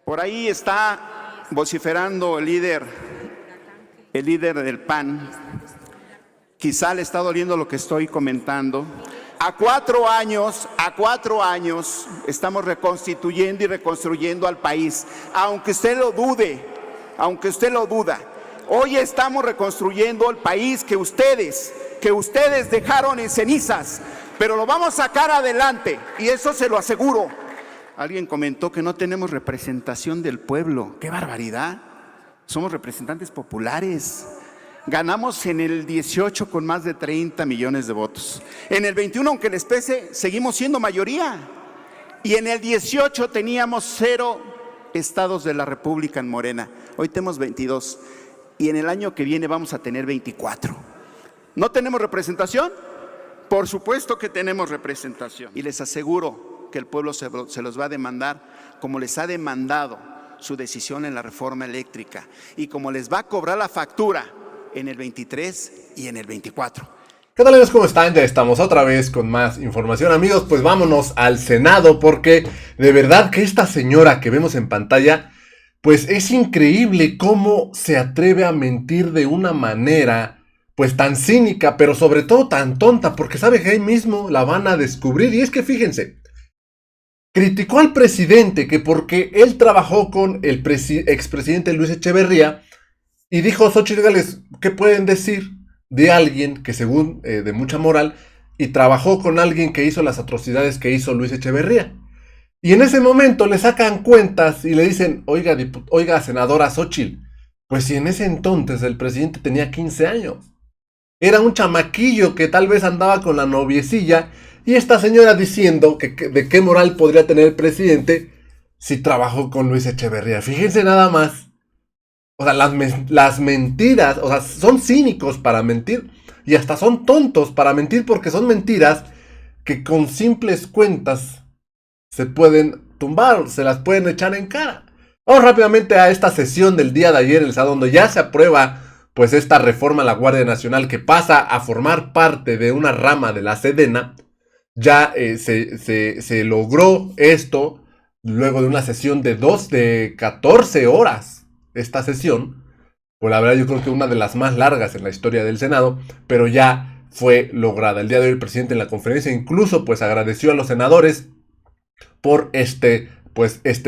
Por ahí está vociferando el líder del PAN. Quizá le está doliendo lo que estoy comentando. A cuatro años estamos reconstituyendo y reconstruyendo al país, aunque usted lo dude, Hoy estamos reconstruyendo el país que ustedes dejaron en cenizas, pero lo vamos a sacar adelante, y eso se lo aseguro. Alguien comentó que no tenemos representación del pueblo. ¡Qué barbaridad! Somos representantes populares. Ganamos en el 18 con más de 30 millones de votos. En el 21, aunque les pese, seguimos siendo mayoría. Y en el 18 teníamos 0 estados de la República en Morena. Hoy tenemos 22. Y en el año que viene vamos a tener 24. ¿No tenemos representación? Por supuesto que tenemos representación. Y les aseguro que el pueblo se los va a demandar, como les ha demandado su decisión en la reforma eléctrica. Y como les va a cobrar la factura en el 23 y en el 24. ¿Qué tal, amigos? ¿Cómo están? Ya estamos otra vez con más información, amigos. Pues vámonos al Senado, porque de verdad que esta señora que vemos en pantalla, pues es increíble cómo se atreve a mentir de una manera pues tan cínica, pero sobre todo tan tonta, porque sabe que ahí mismo la van a descubrir. Y es que fíjense, criticó al presidente que porque él trabajó con el expresidente Luis Echeverría, y dijo: Xóchitl Gálvez, ¿qué pueden decir de alguien que según de mucha moral y trabajó con alguien que hizo las atrocidades que hizo Luis Echeverría? Y en ese momento le sacan cuentas y le dicen: oiga, senadora Xóchitl, pues si en ese entonces el presidente tenía 15 años, era un chamaquillo que tal vez andaba con la noviecilla, y esta señora diciendo que de qué moral podría tener el presidente si trabajó con Luis Echeverría. Fíjense nada más. O sea, las mentiras, o sea, son cínicos para mentir y hasta son tontos para mentir, porque son mentiras que con simples cuentas se pueden tumbar, se las pueden echar en cara. Vamos rápidamente a esta sesión del día de ayer en el Senado, donde ya se aprueba pues esta reforma a la Guardia Nacional, que pasa a formar parte de una rama de la Sedena. Ya se logró esto luego de una sesión de 14 horas. Esta sesión, pues la verdad yo creo que una de las más largas en la historia del Senado, pero ya fue lograda. El día de hoy el presidente en la conferencia incluso pues agradeció a los senadores por este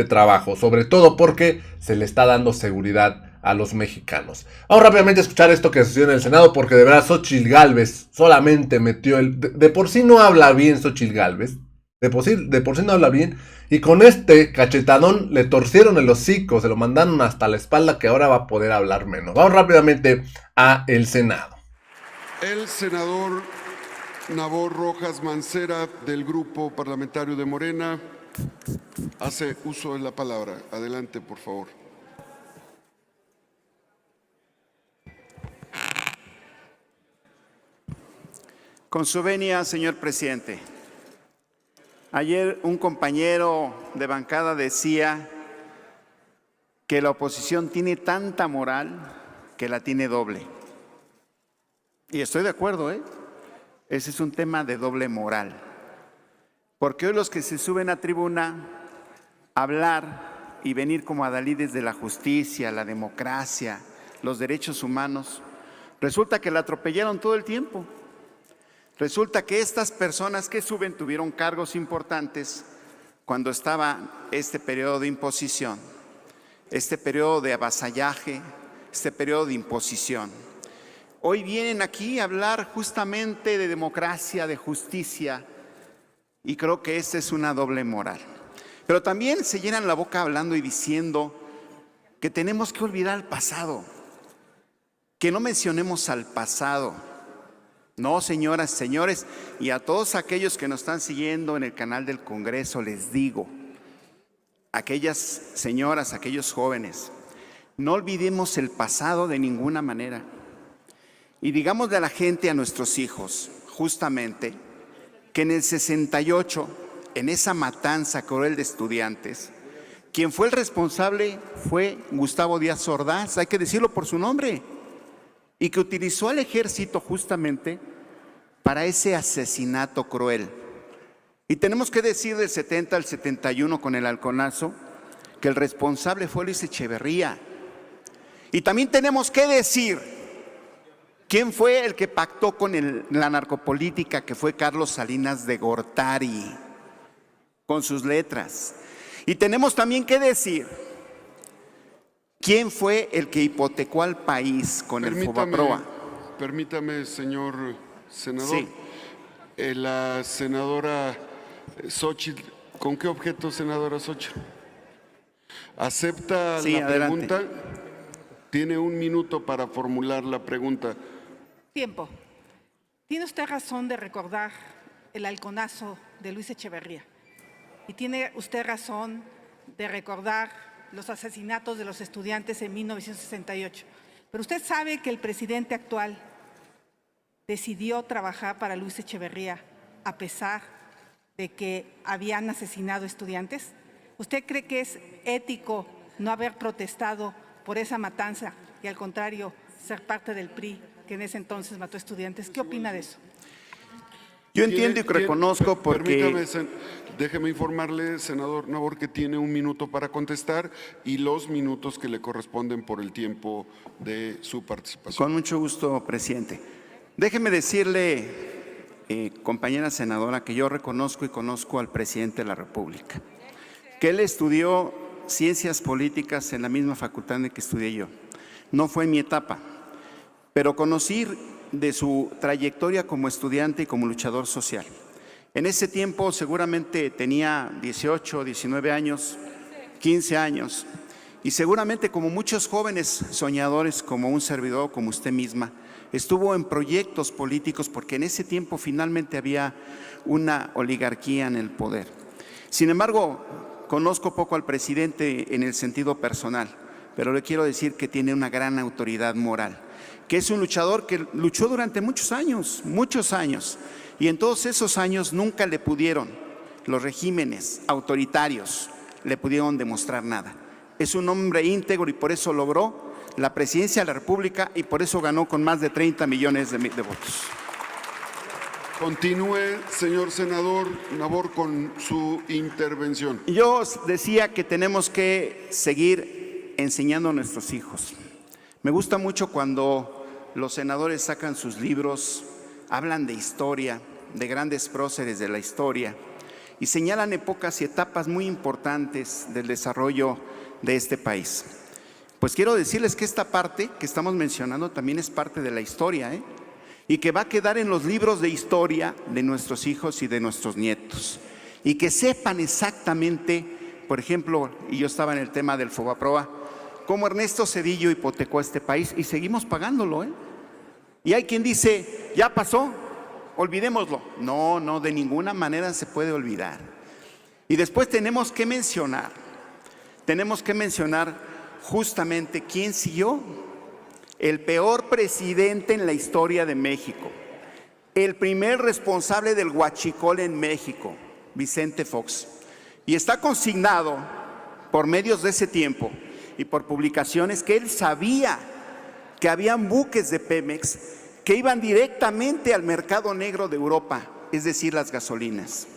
trabajo, sobre todo porque se le está dando seguridad a los mexicanos. Vamos rápidamente a escuchar esto que sucedió en el Senado, porque de verdad Xóchitl Gálvez solamente metió de por sí no habla bien Xóchitl Gálvez, de por sí no habla bien, y con este cachetadón le torcieron el hocico, se lo mandaron hasta la espalda, que ahora va a poder hablar menos. Vamos rápidamente a el Senado. El senador Nabor Rojas Mancera, del Grupo Parlamentario de Morena, hace uso de la palabra. Adelante, por favor. Con su venia, señor presidente. Ayer un compañero de bancada decía que la oposición tiene tanta moral que la tiene doble. Y estoy de acuerdo, Ese es un tema de doble moral. Porque hoy los que se suben a tribuna a hablar y venir como adalides de la justicia, la democracia, los derechos humanos, resulta que la atropellaron todo el tiempo. Resulta que estas personas que suben tuvieron cargos importantes cuando estaba este periodo de imposición, este periodo de avasallaje, este periodo de imposición. Hoy vienen aquí a hablar justamente de democracia, de justicia, y creo que esta es una doble moral. Pero también se llenan la boca hablando y diciendo que tenemos que olvidar el pasado, que no mencionemos al pasado. No, señoras, señores, y a todos aquellos que nos están siguiendo en el canal del Congreso, les digo, aquellas señoras, aquellos jóvenes, no olvidemos el pasado de ninguna manera. Y digámosle a la gente, a nuestros hijos, justamente, que en el 68, en esa matanza cruel de estudiantes, quien fue el responsable fue Gustavo Díaz Ordaz, hay que decirlo por su nombre, y que utilizó al ejército justamente para ese asesinato cruel. Y tenemos que decir del 70 al 71 con el halconazo, que el responsable fue Luis Echeverría. Y también tenemos que decir quién fue el que pactó con la narcopolítica, que fue Carlos Salinas de Gortari, con sus letras. Y tenemos también que decir quién fue el que hipotecó al país con el Fobaproa. Permítame, señor senador. Sí. La senadora Xóchitl, ¿con qué objeto, senadora Xóchitl? ¿Acepta Sí, la adelante. pregunta? Tiene un minuto para formular la pregunta. Tiempo. Tiene usted razón de recordar el halconazo de Luis Echeverría. Y tiene usted razón de recordar los asesinatos de los estudiantes en 1968. Pero usted sabe que el presidente actual decidió trabajar para Luis Echeverría a pesar de que habían asesinado estudiantes. ¿Usted cree que es ético no haber protestado por esa matanza y al contrario ser parte del PRI que en ese entonces mató estudiantes? ¿Qué opina de eso? Yo entiendo y reconozco porque... Permítame, déjeme informarle, senador Nabor, que tiene un minuto para contestar y los minutos que le corresponden por el tiempo de su participación. Con mucho gusto, presidente. Déjeme decirle, compañera senadora, que yo reconozco y conozco al presidente de la República, que él estudió ciencias políticas en la misma facultad en la que estudié yo. No fue en mi etapa, pero conocí de su trayectoria como estudiante y como luchador social. En ese tiempo seguramente tenía 18, 19 años, 15 años, y seguramente como muchos jóvenes soñadores, como un servidor, como usted misma, estuvo en proyectos políticos porque en ese tiempo finalmente había una oligarquía en el poder. Sin embargo, conozco poco al presidente en el sentido personal, pero le quiero decir que tiene una gran autoridad moral, que es un luchador que luchó durante muchos años, y en todos esos años nunca le pudieron, los regímenes autoritarios, le pudieron demostrar nada. Es un hombre íntegro y por eso logró la presidencia de la República y por eso ganó con más de 30 millones de votos. Continúe, señor senador Nabor, con su intervención. Yo decía que tenemos que seguir enseñando a nuestros hijos. Me gusta mucho cuando los senadores sacan sus libros, hablan de historia, de grandes próceres de la historia y señalan épocas y etapas muy importantes del desarrollo de este país. Pues quiero decirles que esta parte que estamos mencionando también es parte de la historia, y que va a quedar en los libros de historia de nuestros hijos y de nuestros nietos. Y que sepan exactamente, por ejemplo, y yo estaba en el tema del Fobaproa, cómo Ernesto Zedillo hipotecó a este país y seguimos pagándolo, Y hay quien dice, ya pasó, olvidémoslo. No, no, de ninguna manera se puede olvidar. Y después tenemos que mencionar justamente quién siguió. El peor presidente en la historia de México, el primer responsable del huachicol en México, Vicente Fox. Y está consignado por medios de ese tiempo y por publicaciones que él sabía que habían buques de Pemex que iban directamente al mercado negro de Europa, es decir, las gasolinas.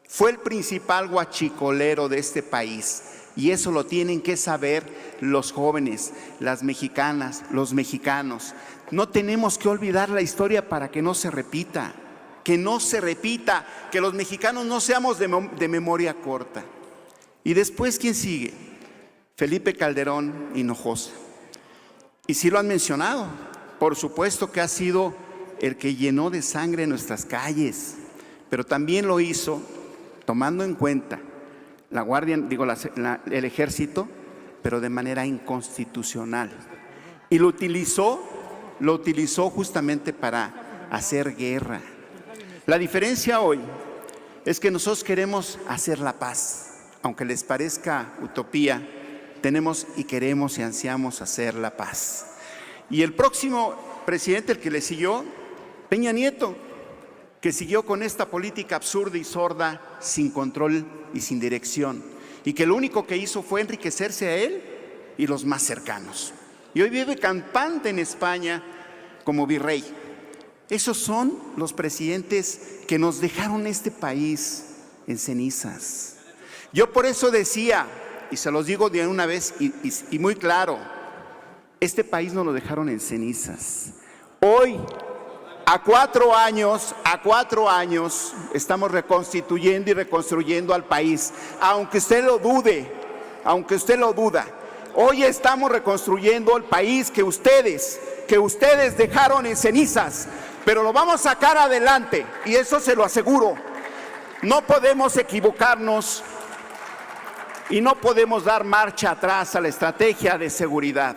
Fue el principal huachicolero de este país. Y eso lo tienen que saber los jóvenes, las mexicanas, los mexicanos. No tenemos que olvidar la historia para que no se repita, que los mexicanos no seamos de memoria corta. Y después, ¿quién sigue? Felipe Calderón Hinojosa. Y sí lo han mencionado, por supuesto que ha sido el que llenó de sangre nuestras calles, pero también lo hizo tomando en cuenta la Guardia, el Ejército, pero de manera inconstitucional. Y lo utilizó justamente para hacer guerra. La diferencia hoy es que nosotros queremos hacer la paz. Aunque les parezca utopía, tenemos y queremos y ansiamos hacer la paz. Y el próximo presidente, el que le siguió, Peña Nieto, que siguió con esta política absurda y sorda, sin control y sin dirección, y que lo único que hizo fue enriquecerse a él y los más cercanos. Y hoy vive campante en España como virrey. Esos son los presidentes que nos dejaron este país en cenizas. Yo por eso decía, y se los digo de una vez y muy claro, este país nos lo dejaron en cenizas. Hoy, a 4 años, estamos reconstituyendo y reconstruyendo al país. Aunque usted lo dude, hoy estamos reconstruyendo el país que ustedes dejaron en cenizas. Pero lo vamos a sacar adelante y eso se lo aseguro. No podemos equivocarnos y no podemos dar marcha atrás a la estrategia de seguridad.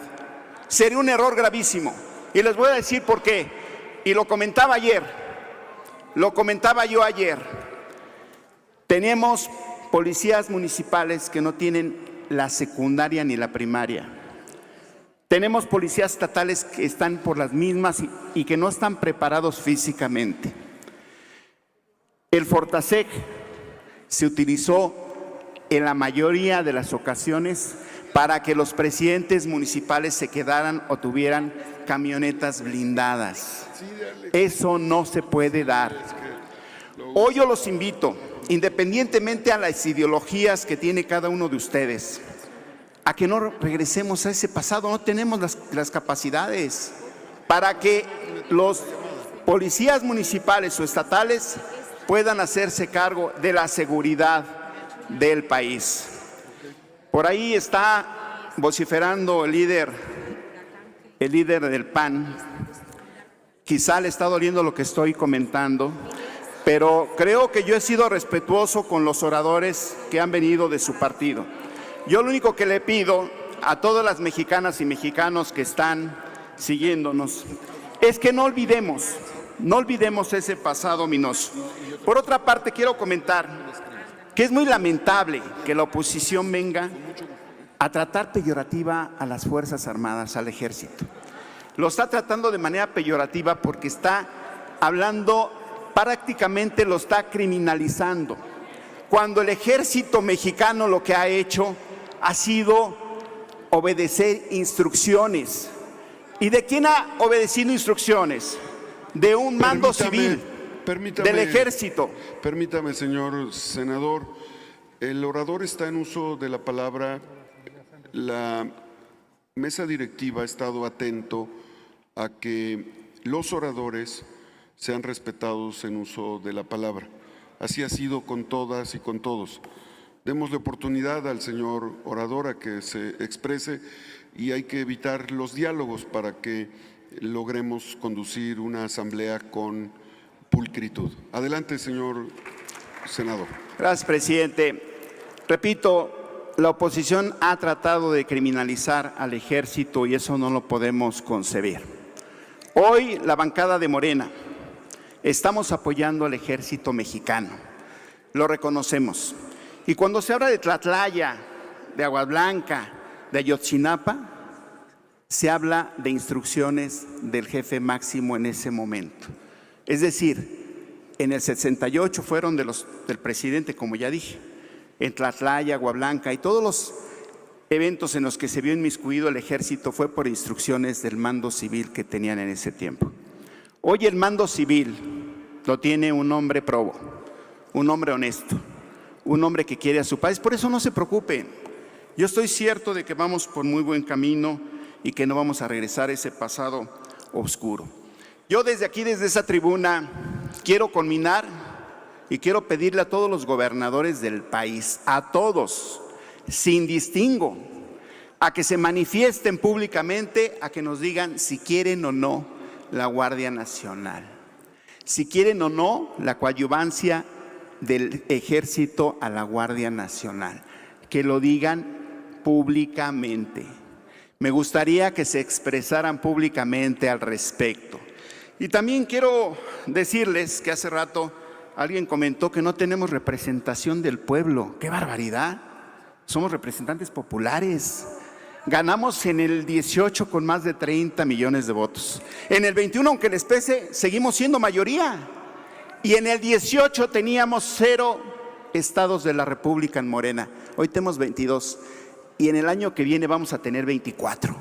Sería un error gravísimo. Y les voy a decir por qué. Y lo comentaba yo ayer. Tenemos policías municipales que no tienen la secundaria ni la primaria. Tenemos policías estatales que están por las mismas y que no están preparados físicamente. El Fortasec se utilizó en la mayoría de las ocasiones para que los presidentes municipales se quedaran o tuvieran camionetas blindadas. Eso no se puede dar. Hoy yo los invito, independientemente a las ideologías que tiene cada uno de ustedes, a que no regresemos a ese pasado. No tenemos las capacidades para que los policías municipales o estatales puedan hacerse cargo de la seguridad del país. Por ahí está vociferando el líder del PAN. Quizá le está doliendo lo que estoy comentando, pero creo que yo he sido respetuoso con los oradores que han venido de su partido. Yo lo único que le pido a todas las mexicanas y mexicanos que están siguiéndonos es que no olvidemos ese pasado ominoso. Por otra parte, quiero comentar que es muy lamentable que la oposición venga a tratar peyorativa a las Fuerzas Armadas, al Ejército. Lo está tratando de manera peyorativa porque está hablando, prácticamente lo está criminalizando. Cuando el Ejército mexicano lo que ha hecho ha sido obedecer instrucciones. ¿Y de quién ha obedecido instrucciones? De un mando civil, del Ejército. Permítame, señor senador, el orador está en uso de la palabra. La mesa directiva ha estado atento a que los oradores sean respetados en uso de la palabra. Así ha sido con todas y con todos. Démosle oportunidad al señor orador a que se exprese y hay que evitar los diálogos para que logremos conducir una asamblea con pulcritud. Adelante, señor senador. Gracias, presidente. Repito, la oposición ha tratado de criminalizar al Ejército y eso no lo podemos concebir. Hoy la bancada de Morena estamos apoyando al Ejército mexicano, lo reconocemos. Y cuando se habla de Tlatlaya, de Agua Blanca, de Ayotzinapa, se habla de instrucciones del jefe máximo en ese momento. Es decir, en el 68 fueron del presidente, como ya dije, en Tlatlaya, Agua Blanca y todos los eventos en los que se vio inmiscuido el Ejército fue por instrucciones del mando civil que tenían en ese tiempo. Hoy el mando civil lo tiene un hombre probo, un hombre honesto, un hombre que quiere a su país. Por eso no se preocupen. Yo estoy cierto de que vamos por muy buen camino y que no vamos a regresar a ese pasado oscuro. Yo desde aquí, desde esa tribuna, quiero culminar y quiero pedirle a todos los gobernadores del país, a todos, sin distingo, a que se manifiesten públicamente, a que nos digan si quieren o no la Guardia Nacional, si quieren o no la coadyuvancia del Ejército a la Guardia Nacional, que lo digan públicamente. Me gustaría que se expresaran públicamente al respecto. Y también quiero decirles que hace rato alguien comentó que no tenemos representación del pueblo. ¡Qué barbaridad! Somos representantes populares. Ganamos en el 18 con más de 30 millones de votos. En el 21, aunque les pese, seguimos siendo mayoría. Y en el 18 teníamos 0 estados de la República en Morena. Hoy tenemos 22. Y en el año que viene vamos a tener 24.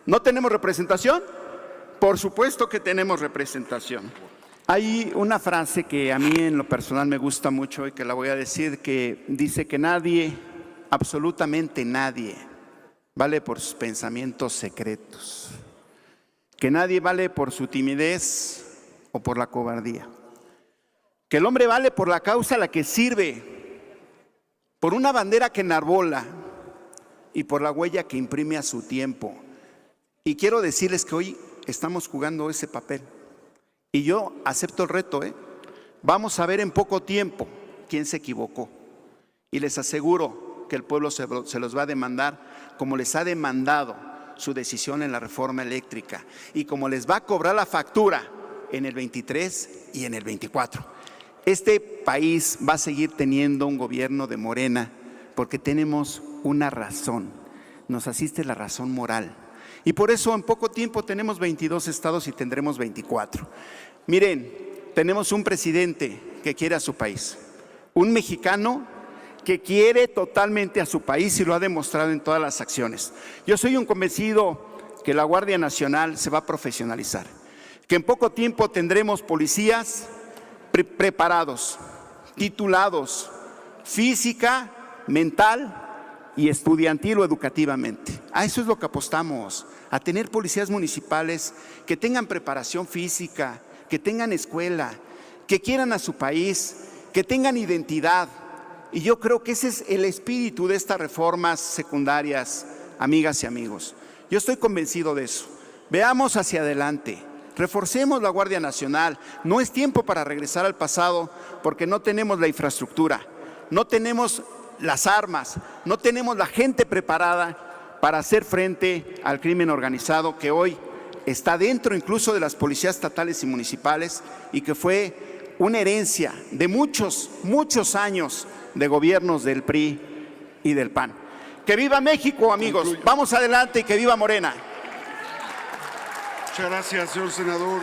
¿No tenemos representación? Por supuesto que tenemos representación. Hay una frase que a mí en lo personal me gusta mucho y que la voy a decir, que dice que nadie absolutamente nadie vale por sus pensamientos secretos, que nadie vale por su timidez o por la cobardía, que el hombre vale por la causa a la que sirve, por una bandera que enarbola y por la huella que imprime a su tiempo. Y quiero decirles que hoy estamos jugando ese papel. Y yo acepto el reto, Vamos a ver en poco tiempo quién se equivocó. Y les aseguro que el pueblo se los va a demandar como les ha demandado su decisión en la reforma eléctrica y como les va a cobrar la factura en el 23 y en el 24. Este país va a seguir teniendo un gobierno de Morena porque tenemos una razón, nos asiste la razón moral. Y por eso en poco tiempo tenemos 22 estados y tendremos 24. Miren, tenemos un presidente que quiere a su país, un mexicano que quiere totalmente a su país y lo ha demostrado en todas las acciones. Yo soy un convencido que la Guardia Nacional se va a profesionalizar, que en poco tiempo tendremos policías preparados, titulados, física, mental y estudiantil o educativamente. A eso es lo que apostamos, a tener policías municipales que tengan preparación física, que tengan escuela, que quieran a su país, que tengan identidad. Y yo creo que ese es el espíritu de estas reformas secundarias, amigas y amigos. Yo estoy convencido de eso. Veamos hacia adelante, reforcemos la Guardia Nacional. No es tiempo para regresar al pasado porque no tenemos la infraestructura, no tenemos las armas, no tenemos la gente preparada para hacer frente al crimen organizado que hoy está dentro incluso de las policías estatales y municipales y que fue una herencia de muchos años de gobiernos del PRI y del PAN. ¡Que viva México, amigos! Concluye. Vamos adelante y que viva Morena. Muchas gracias, señor senador.